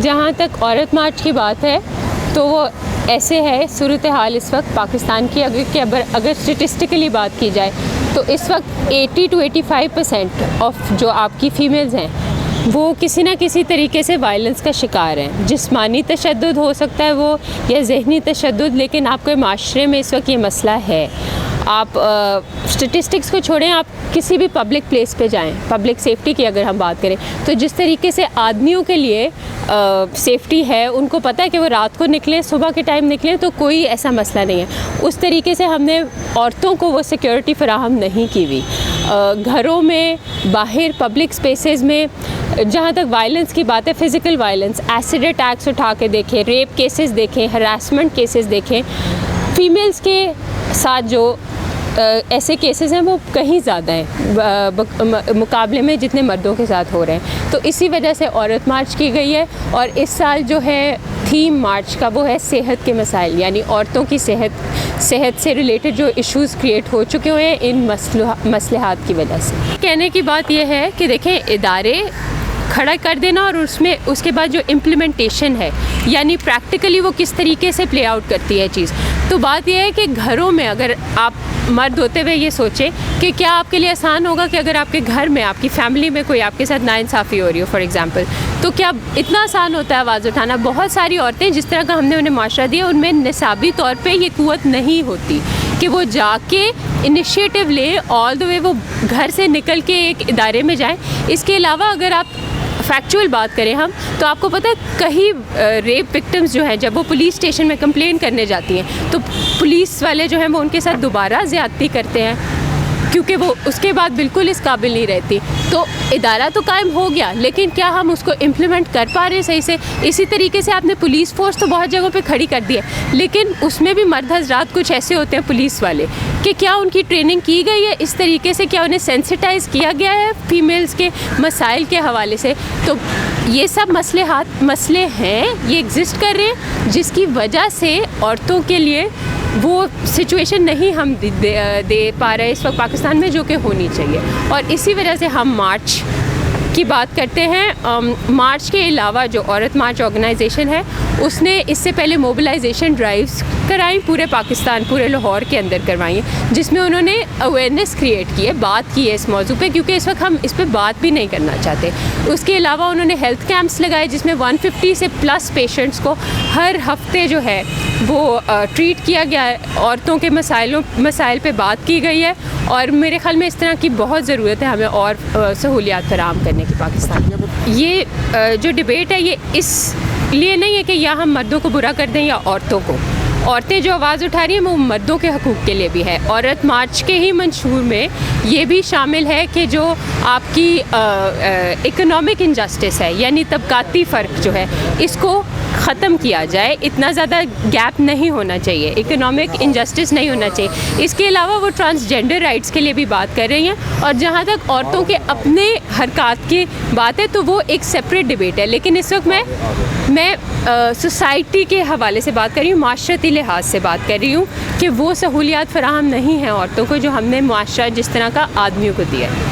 जहाँ तक औरत मार्च की बात है तो वो ऐसे है सूरत हाल इस वक्त पाकिस्तान की, अगर स्टेटिस्टिकली बात की जाए तो इस वक्त 80 to 85% ऑफ जो आपकी फ़ीमेल्स हैं वो किसी ना किसी तरीके से वायलेंस का शिकार हैं। जिस्मानी तशद्दुद हो सकता है वो, या ज़हनी तशद्दुद, लेकिन आपके माशरे में इस वक्त ये मसला है। आप स्टेटिस्टिक्स को छोड़ें, आप किसी भी पब्लिक प्लेस पे जाएं, पब्लिक सेफ़्टी की अगर हम बात करें तो जिस तरीके से आदमियों के लिए सेफ़्टी है, उनको पता है कि वो रात को निकलें, सुबह के टाइम निकलें तो कोई ऐसा मसला नहीं है, उस तरीके से हमने औरतों को वो सिक्योरिटी फ़राहम नहीं की हुई। घरों में, बाहर पब्लिक स्पेसेस में जहाँ तक वायलेंस की बात है, फ़िज़िकल वायलेंस, एसिड अटैक्स उठा के देखें, रेप केसेस देखें, हरासमेंट केसेस देखें, फ़ीमेल्स के साथ जो ऐसे केसेस हैं वो कहीं ज़्यादा हैं मुकाबले में जितने मर्दों के साथ हो रहे हैं। तो इसी वजह से औरत मार्च की गई है। और इस साल जो है थीम मार्च का वो है सेहत के मसाइल, यानी औरतों की सेहत से रिलेटेड जो इश्यूज़ क्रिएट हो चुके हुए हैं इन मसलहात की वजह से। कहने की बात यह है कि देखें, इदारे खड़ा कर देना और उसके बाद जो इम्प्लीमेंटेशन है, यानी प्रैक्टिकली वो किस तरीके से प्ले आउट करती है चीज़। तो बात यह है कि घरों में अगर आप मर्द होते हुए ये सोचें कि क्या आपके लिए आसान होगा कि अगर आपके घर में, आपकी फ़ैमिली में कोई आपके साथ नाइंसाफ़ी हो रही हो फॉर एग्ज़ाम्पल, तो क्या इतना आसान होता है आवाज़ उठाना? बहुत सारी औरतें जिस तरह का हमने उन्हें माशरा दिया, उनमें निसाबी तौर पे ये क़ुव्वत नहीं होती कि वो जाके इनिशिएटिव ले, ऑल द वे वो घर से निकल के एक इदारे में जाएँ। इसके अलावा अगर आप फैक्चुअल बात करें हम, तो आपको पता है कहीं रेप विक्टिम्स जो हैं जब वो पुलिस स्टेशन में कंप्लेन करने जाती हैं तो पुलिस वाले जो हैं वो उनके साथ दोबारा ज़्यादती करते हैं क्योंकि वो उसके बाद बिल्कुल इस काबिल नहीं रहती। तो इदारा तो कायम हो गया, लेकिन क्या हम उसको इम्प्लीमेंट कर पा रहे हैं सही से? इसी तरीके से आपने पुलिस फ़ोर्स तो बहुत जगहों पे खड़ी कर दी है, लेकिन उसमें भी मर्द हज़रात कुछ ऐसे होते हैं पुलिस वाले कि क्या उनकी ट्रेनिंग की गई है इस तरीके से? क्या उन्हें सेंसिटाइज़ किया गया है फ़ीमेल्स के मसाइल के हवाले से? तो ये सब मसले हैं, ये एग्ज़िस्ट कर रहे हैं, जिसकी वजह से औरतों के लिए वो सिचुएशन नहीं हम दे पा रहे इस वक्त पाकिस्तान में, जो कि होनी चाहिए। और इसी वजह से हम मार्च की बात करते हैं। मार्च के अलावा जो औरत मार्च ऑर्गेनाइजेशन है उसने इससे पहले मोबिलाइजेशन ड्राइव्स कराई, पूरे पाकिस्तान, पूरे लाहौर के अंदर करवाई हैं, जिसमें उन्होंने अवेयरनेस क्रिएट की है, बात की है इस मौजू पे, क्योंकि इस वक्त हम इस पर बात भी नहीं करना चाहते। उसके अलावा उन्होंने हेल्थ कैंप्स लगाए जिसमें 150 से प्लस पेशेंट्स को हर हफ्ते जो है वो ट्रीट किया गया है। औरतों के मसाइल पे बात की गई है और मेरे ख़्याल में इस तरह की बहुत ज़रूरत है हमें और सहूलियात फराहम करने की पाकिस्तान में। ये जो डिबेट है ये इसलिए नहीं है कि या हम मर्दों को बुरा कर दें या औरतों को। औरतें जो आवाज़ उठा रही हैं वो मर्दों के हकूक़ के लिए भी है। औरत मार्च के ही मंशूर में ये भी शामिल है कि जो आपकी इकोनॉमिक इनजस्टिस है, यानी तबकाती फ़र्क जो है, इसको ख़त्म किया जाए। इतना ज़्यादा गैप नहीं होना चाहिए, इकोनॉमिक इनजस्टिस नहीं होना चाहिए। इसके अलावा वो ट्रांसजेंडर राइट्स के लिए भी बात कर रही हैं। और जहाँ तक औरतों के अपने हरकत की बात है तो वो एक सेपरेट डिबेट है, लेकिन इस वक्त मैं सोसाइटी के हवाले से बात कर रही हूँ, माशरती लिहाज से बात कर रही हूँ कि वो सहूलियात फ़राहम नहीं हैं औरतों को जो हमने माशरा जिस तरह का आदमियों को दिया है।